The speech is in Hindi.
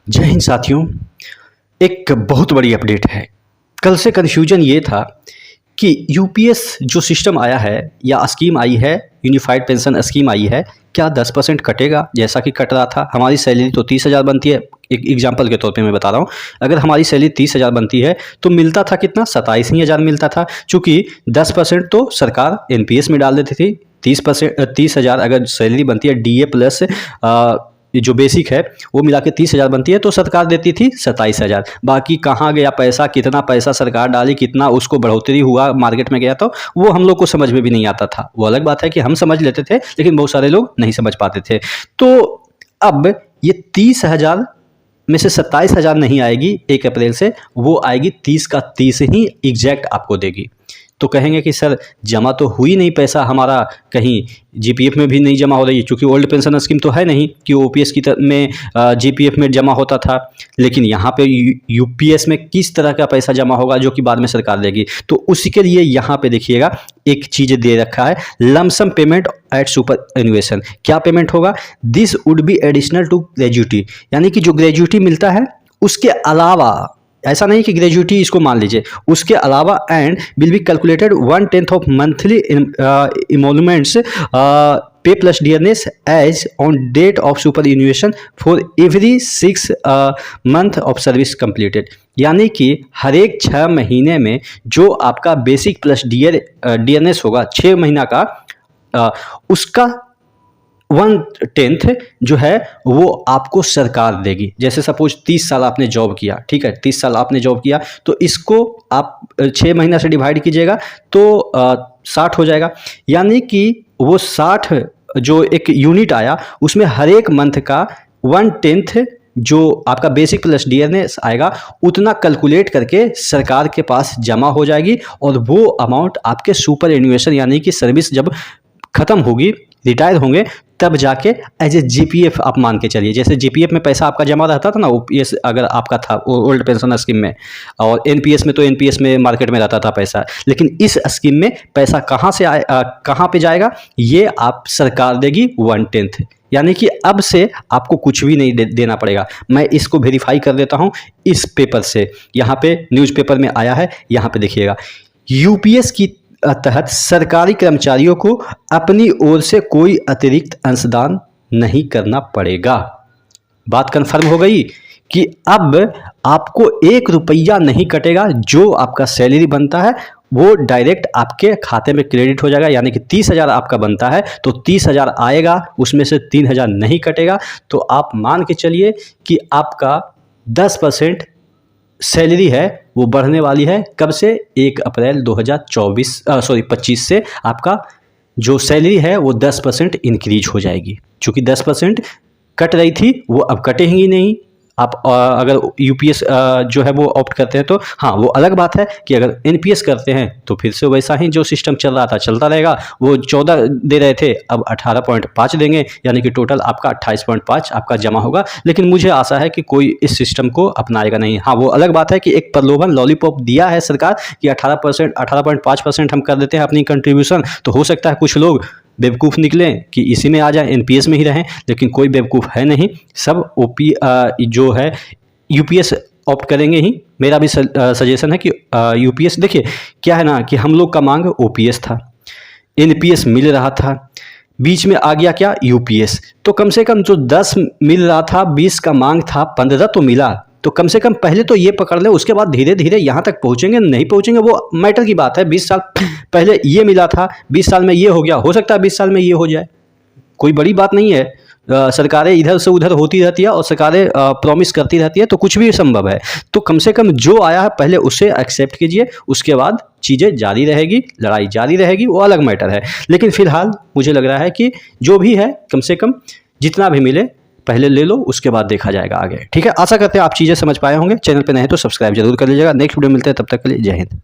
जय हिंद साथियों। एक बहुत बड़ी अपडेट है। कल से कन्फ्यूजन ये था कि यूपीएस जो सिस्टम आया है या स्कीम आई है, यूनिफाइड पेंशन स्कीम आई है, क्या 10% कटेगा जैसा कि कट रहा था। हमारी सैलरी तो 30,000 बनती है, एक एग्जांपल के तौर पे मैं बता रहा हूँ। अगर हमारी सैलरी 30,000 बनती है तो मिलता था कितना, 27,000 मिलता था। चूँकि 10% तो सरकार एनपीएस में डाल देती थी। 30,000 अगर सैलरी बनती है, डीए प्लस जो बेसिक है वो मिला के 30,000 बनती है, तो सरकार देती थी 27,000। बाकी कहाँ गया पैसा, कितना पैसा सरकार डाली, कितना उसको बढ़ोतरी हुआ, मार्केट में गया, तो वो हम लोग को समझ में भी नहीं आता था। वो अलग बात है कि हम समझ लेते थे, लेकिन बहुत सारे लोग नहीं समझ पाते थे। तो अब ये 30,000 में से 27,000 नहीं आएगी 1 अप्रैल से, वो आएगी 30 का 30 ही एग्जैक्ट आपको देगी। तो कहेंगे कि सर जमा तो हुई नहीं पैसा हमारा, कहीं जीपीएफ में भी नहीं जमा हो रही है, क्योंकि ओल्ड पेंशन स्कीम तो है नहीं कि ओपीएस की में जीपीएफ में जमा होता था। लेकिन यहाँ पे यूपीएस में किस तरह का पैसा जमा होगा जो कि बाद में सरकार देगी। तो उसी के लिए यहाँ पे देखिएगा एक चीज़ दे रखा है, lump sum payment at superannuation. क्या पेमेंट होगा? This would be additional to gratuity, यानी कि जो ग्रेजुटी मिलता है उसके अलावा, ऐसा नहीं कि ग्रेजुटी इसको मान लीजिए, उसके अलावा, and will be calculated 1/10 of monthly emoluments pay plus dearness as on date of superannuation for every 6 month of service completed. यानी कि हर एक 6 महीने में जो आपका बेसिक प्लस डियरनेस होगा 6 महीना का, उसका 1/10 जो है वो आपको सरकार देगी। जैसे सपोज 30 साल आपने जॉब किया, ठीक है, 30 साल आपने जॉब किया, तो इसको आप 6 महीना से डिवाइड कीजिएगा तो 60 हो जाएगा। यानी कि वो 60 जो एक यूनिट आया उसमें हर एक मंथ का 1/10 जो आपका बेसिक प्लस डियरनेस आएगा उतना कैलकुलेट करके सरकार के पास जमा हो जाएगी, और वो अमाउंट आपके सुपर एनुएशन यानी कि सर्विस जब खत्म होगी, रिटायर होंगे, तब जाके एज ए जीपीएफ आप मान के चलिए। जैसे जीपीएफ में पैसा आपका जमा रहता था ना, ओपीएस अगर आपका था ओल्ड पेंशन स्कीम में, और एनपीएस में तो एनपीएस में मार्केट में रहता था पैसा। लेकिन इस स्कीम में पैसा कहाँ से कहाँ पे जाएगा, ये आप सरकार देगी 1/10। यानी कि अब से आपको कुछ भी नहीं देना पड़ेगा। मैं इसको वेरीफाई कर देता हूँ इस पेपर से, यहाँ पे न्यूज़पेपर में आया है, यहाँ पे देखिएगा। यूपीएस की तहत सरकारी कर्मचारियों को अपनी ओर से कोई अतिरिक्त अंशदान नहीं करना पड़ेगा। बात कंफर्म हो गई कि अब आपको 1 रुपया नहीं कटेगा। जो आपका सैलरी बनता है वो डायरेक्ट आपके खाते में क्रेडिट हो जाएगा। यानी कि 30,000 आपका बनता है तो 30,000 आएगा, उसमें से 3,000 नहीं कटेगा। तो आप मान के चलिए कि आपका 10% सैलरी है वो बढ़ने वाली है। कब से? 1 अप्रैल 25 से आपका जो सैलरी है वो 10% इंक्रीज हो जाएगी। चूँकि 10% कट रही थी वो अब कटेंगी नहीं। आप अगर यूपीएस जो है वो ऑप्ट करते हैं तो हाँ, वो अलग बात है कि अगर एनपीएस करते हैं तो फिर से वैसा ही जो सिस्टम चल रहा था चलता रहेगा। वो 14 दे रहे थे, अब 18.5 देंगे, यानी कि टोटल आपका 28.5 आपका जमा होगा। लेकिन मुझे आशा है कि कोई इस सिस्टम को अपनाएगा नहीं। हाँ, वो अलग बात है कि एक प्रलोभन लॉलीपॉप दिया है सरकार कि 18.5% हम कर देते हैं अपनी कंट्रीब्यूशन। तो हो सकता है कुछ लोग बेवकूफ़ निकलें कि इसी में आ जाए, एनपीएस में ही रहें, लेकिन कोई बेवकूफ़ है नहीं। सब जो है यूपीएस ऑप्ट करेंगे ही। मेरा भी सजेशन है कि यूपीएस, देखिए क्या है ना कि हम लोग का मांग ओपीएस था, एनपीएस मिल रहा था, बीच में आ गया क्या, यूपीएस। तो कम से कम जो 10 मिल रहा था, 20 का मांग था, 15 तो मिला। तो कम से कम पहले तो ये पकड़ ले, उसके बाद धीरे धीरे यहाँ तक पहुँचेंगे। नहीं पहुँचेंगे वो मैटर की बात है। 20 साल पहले ये मिला था, 20 साल में ये हो गया, हो सकता है 20 साल में ये हो जाए, कोई बड़ी बात नहीं है। सरकारें इधर से उधर होती रहती है और सरकारें प्रॉमिस करती रहती है, तो कुछ भी संभव है। तो कम से कम जो आया है पहले उसे एक्सेप्ट कीजिए, उसके बाद चीज़ें जारी रहेगी, लड़ाई जारी रहेगी, वो अलग मैटर है। लेकिन फिलहाल मुझे लग रहा है कि जो भी है कम से कम जितना भी मिले पहले ले लो, उसके बाद देखा जाएगा आगे। ठीक है, आशा करते हैं आप चीज़ें समझ पाए होंगे। चैनल पे नए हैं तो सब्सक्राइब जरूर कर लीजिएगा। नेक्स्ट वीडियो मिलते हैं, तब तक के लिए जय हिंद।